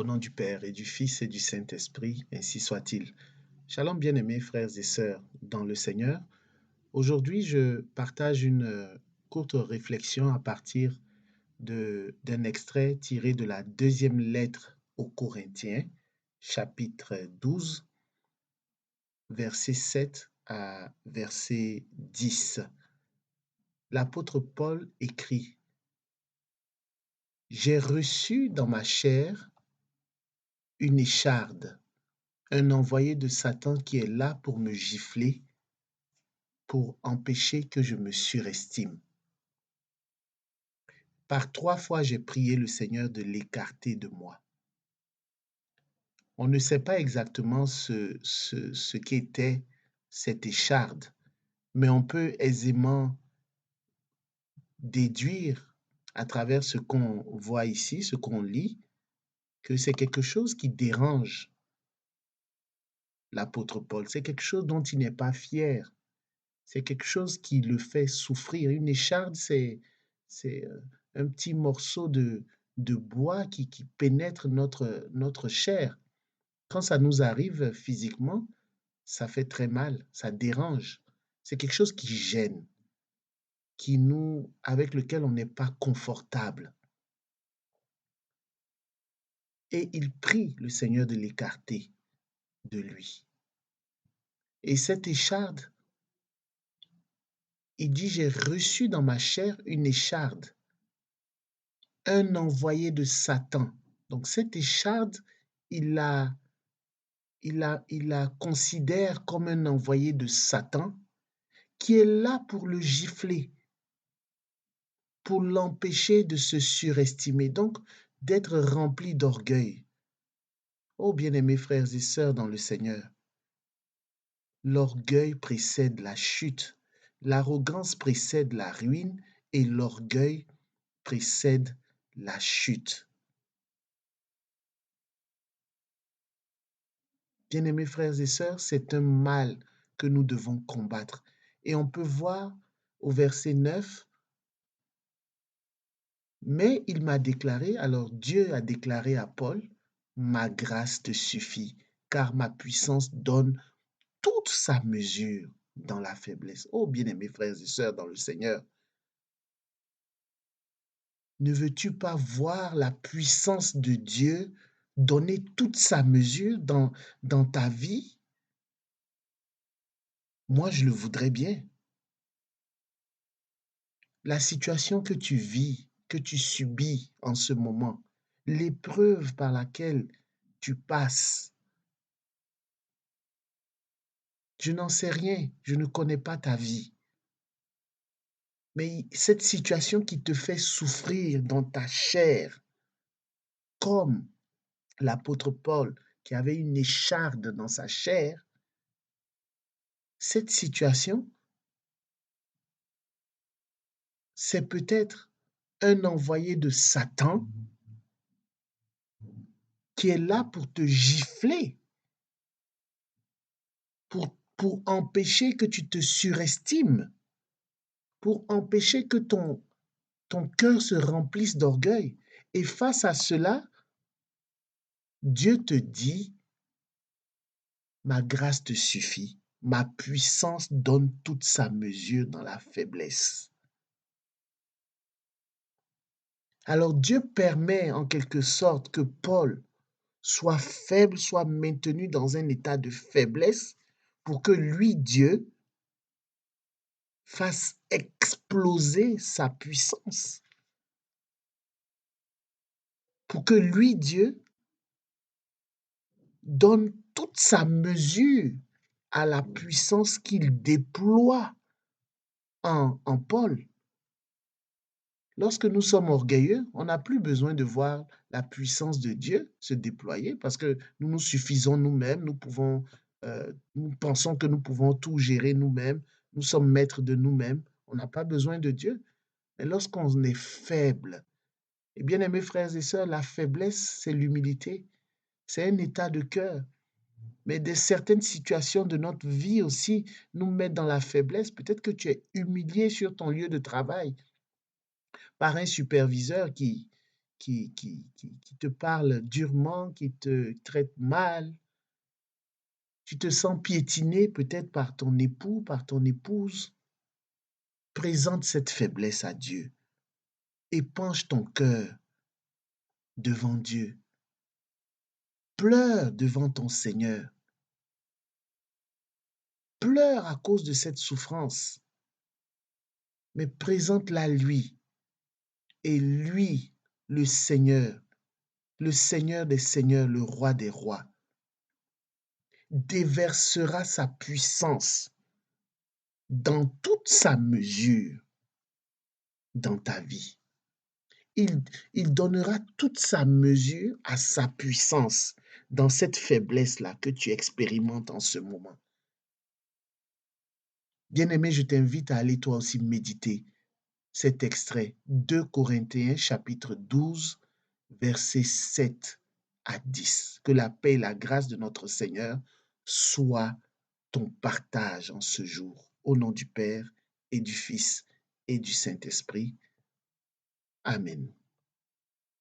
Au nom du Père et du Fils et du Saint-Esprit, ainsi soit-il. Shalom bien-aimés frères et sœurs dans le Seigneur. Aujourd'hui, je partage une courte réflexion à partir d'un extrait tiré de la deuxième lettre aux Corinthiens, chapitre 12, verset 7 à verset 10. L'apôtre Paul écrit: « J'ai reçu dans ma chair une écharde, un envoyé de Satan qui est là pour me gifler, pour empêcher que je me surestime. Par 3 fois, j'ai prié le Seigneur de l'écarter de moi. » On ne sait pas exactement ce qu'était cette écharde, mais on peut aisément déduire à travers ce qu'on voit ici, ce qu'on lit, que c'est quelque chose qui dérange l'apôtre Paul. C'est quelque chose dont il n'est pas fier. C'est quelque chose qui le fait souffrir. Une écharde, c'est un petit morceau de bois qui pénètre notre chair. Quand ça nous arrive physiquement, ça fait très mal, ça dérange. C'est quelque chose qui gêne, avec lequel on n'est pas confortable. Et il prie le Seigneur de l'écarter de lui. Et cette écharde, il dit: « J'ai reçu dans ma chair une écharde, un envoyé de Satan. » Donc cette écharde, il la considère comme un envoyé de Satan qui est là pour le gifler, pour l'empêcher de se surestimer, donc d'être rempli d'orgueil. Oh bien-aimés frères et sœurs dans le Seigneur, l'orgueil précède la chute, l'arrogance précède la ruine et l'orgueil précède la chute. Bien-aimés frères et sœurs, c'est un mal que nous devons combattre. Et on peut voir au verset 9, « Mais il m'a déclaré, alors Dieu a déclaré à Paul, ma grâce te suffit, car ma puissance donne toute sa mesure dans la faiblesse. » Oh bien-aimés frères et sœurs dans le Seigneur, ne veux-tu pas voir la puissance de Dieu donner toute sa mesure dans ta vie? Moi, je le voudrais bien. La situation que tu vis, que tu subis en ce moment, l'épreuve par laquelle tu passes, je n'en sais rien, je ne connais pas ta vie. Mais cette situation qui te fait souffrir dans ta chair, comme l'apôtre Paul qui avait une écharde dans sa chair, cette situation, c'est peut-être un envoyé de Satan qui est là pour te gifler, pour empêcher que tu te surestimes, pour empêcher que ton cœur se remplisse d'orgueil. Et face à cela, Dieu te dit, ma grâce te suffit, ma puissance donne toute sa mesure dans la faiblesse. Alors Dieu permet en quelque sorte que Paul soit faible, soit maintenu dans un état de faiblesse pour que lui, Dieu, fasse exploser sa puissance. Pour que lui, Dieu, donne toute sa mesure à la puissance qu'il déploie en Paul. Lorsque nous sommes orgueilleux, on n'a plus besoin de voir la puissance de Dieu se déployer parce que nous nous suffisons nous-mêmes, nous pensons que nous pouvons tout gérer nous-mêmes, nous sommes maîtres de nous-mêmes, on n'a pas besoin de Dieu. Mais lorsqu'on est faible, et bien aimés frères et sœurs, la faiblesse, c'est l'humilité, c'est un état de cœur. Mais certaines situations de notre vie aussi nous mettent dans la faiblesse. Peut-être que tu es humilié sur ton lieu de travail par un superviseur qui te parle durement, qui te traite mal, tu te sens piétiné peut-être par ton époux, par ton épouse, présente cette faiblesse à Dieu. Épanche ton cœur devant Dieu. Pleure devant ton Seigneur. Pleure à cause de cette souffrance, mais présente-la lui. Et lui, le Seigneur des Seigneurs, le Roi des Rois, déversera sa puissance dans toute sa mesure dans ta vie. Il, il donnera toute sa mesure à sa puissance dans cette faiblesse-là que tu expérimentes en ce moment. Bien-aimé, je t'invite à aller toi aussi méditer cet extrait. 2 Corinthiens chapitre 12, versets 7 à 10. Que la paix et la grâce de notre Seigneur soient ton partage en ce jour. Au nom du Père et du Fils et du Saint-Esprit. Amen.